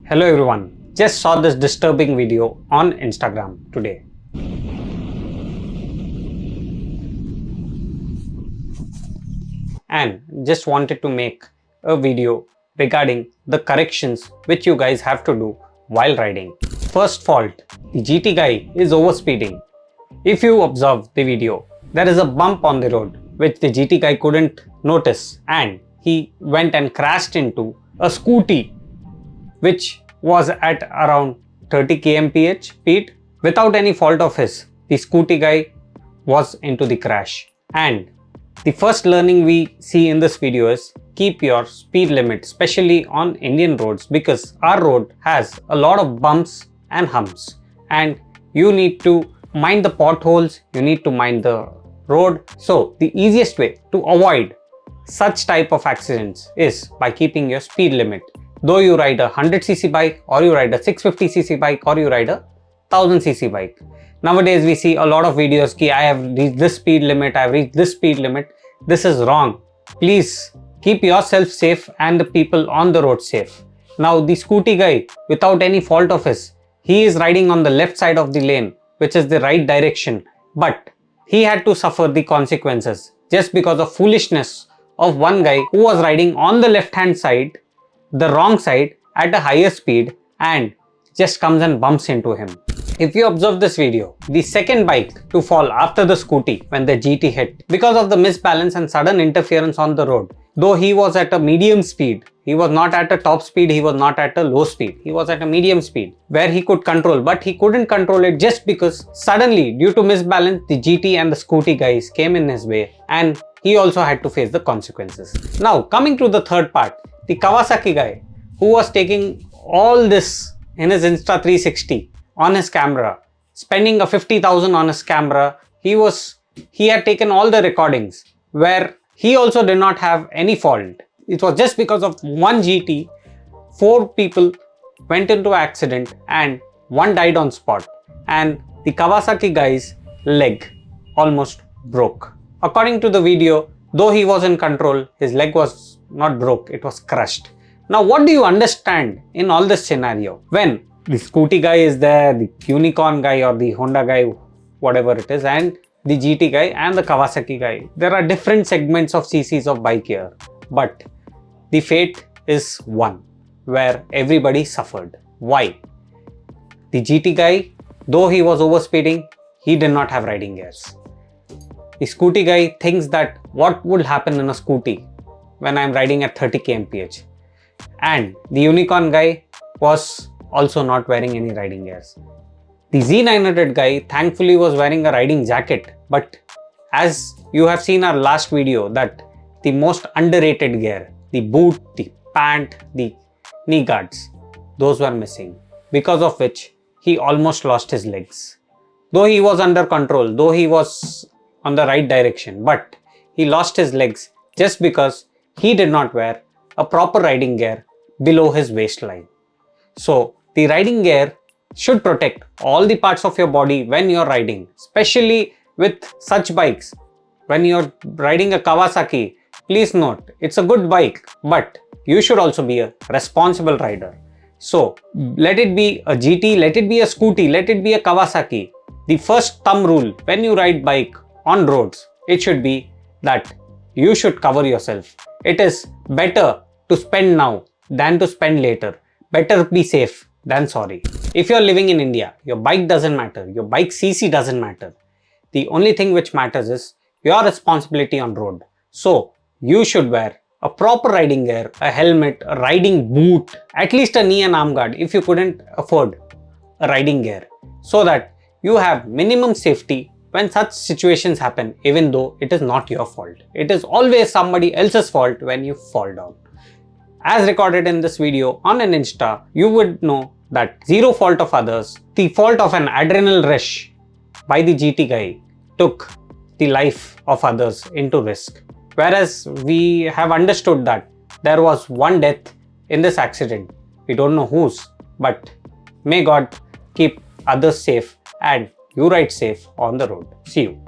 Hello everyone, just saw this disturbing video on Instagram today. And just wanted to make a video regarding the corrections which you guys have to do while riding. First fault, the GT guy is overspeeding. If you observe the video, there is a bump on the road which the GT guy couldn't notice and he went and crashed into a scooty which was at around 30 kmph speed. Without any fault of his, the scooty guy was into the crash. And the first learning we see in this video is keep your speed limit, especially on Indian roads, because our road has a lot of bumps and humps and you need to mind the potholes, you need to mind the road. So the easiest way to avoid such type of accidents is by keeping your speed limit. Though you ride a 100cc bike or you ride a 650cc bike or you ride a 1000cc bike. Nowadays we see a lot of videos ki I have reached this speed limit, I have reached this speed limit. This is wrong. Please keep yourself safe and the people on the road safe. Now the scooty guy, without any fault of his, he is riding on the left side of the lane, which is the right direction, but he had to suffer the consequences just because of foolishness of one guy who was riding on the left hand side, the wrong side at a higher speed and just comes and bumps into him. If you observe this video, the second bike to fall after the scooty when the GT hit because of the misbalance and sudden interference on the road. Though he was at a medium speed, he was not at a top speed, he was not at a low speed, he was at a medium speed where he could control, but he couldn't control it just because suddenly due to misbalance the GT and the scooty guys came in his way and he also had to face the consequences. Now coming to the third part, the Kawasaki guy who was taking all this in his Insta 360 on his camera, spending a 50,000 on his camera, he had taken all the recordings where he also did not have any fault. It was just because of one GT, 4 people went into an accident and 1 died on spot and the Kawasaki guy's leg almost broke. According to the video, though he was in control, his leg was not broke, it was crushed. Now what do you understand in all this scenario? When the scooty guy is there, the unicorn guy or the Honda guy, whatever it is, and the GT guy and the Kawasaki guy. There are different segments of CCs of bike here, but the fate is one where everybody suffered. Why? The GT guy, though he was overspeeding, he did not have riding gears. The scooty guy thinks that what would happen in a scooty when I am riding at 30 kmph. And the unicorn guy was also not wearing any riding gears. The Z900 guy thankfully was wearing a riding jacket, but as you have seen our last video that the most underrated gear, the boot, the pant, the knee guards, those were missing, because of which he almost lost his legs. Though he was under control, though he was on the right direction, but he lost his legs just because he did not wear a proper riding gear below his waistline. So the riding gear should protect all the parts of your body when you're riding, especially with such bikes. When you're riding a Kawasaki, please note, it's a good bike, but you should also be a responsible rider. So let it be a GT, let it be a scooty, let it be a Kawasaki. The first thumb rule when you ride bike on roads, it should be that you should cover yourself. It is better to spend now than to spend later. Better be safe than sorry. If you're living in India, your bike doesn't matter, your bike CC doesn't matter. The only thing which matters is your responsibility on road. So you should wear a proper riding gear, a helmet, a riding boot, at least a knee and arm guard if you couldn't afford a riding gear, so that you have minimum safety when such situations happen, even though it is not your fault. It is always somebody else's fault when you fall down. As recorded in this video on an Insta, you would know that zero fault of others, the fault of an adrenal rush by the GT guy took the life of others into risk. Whereas we have understood that there was one death in this accident. We don't know whose, but may God keep others safe and you ride safe on the road. See you.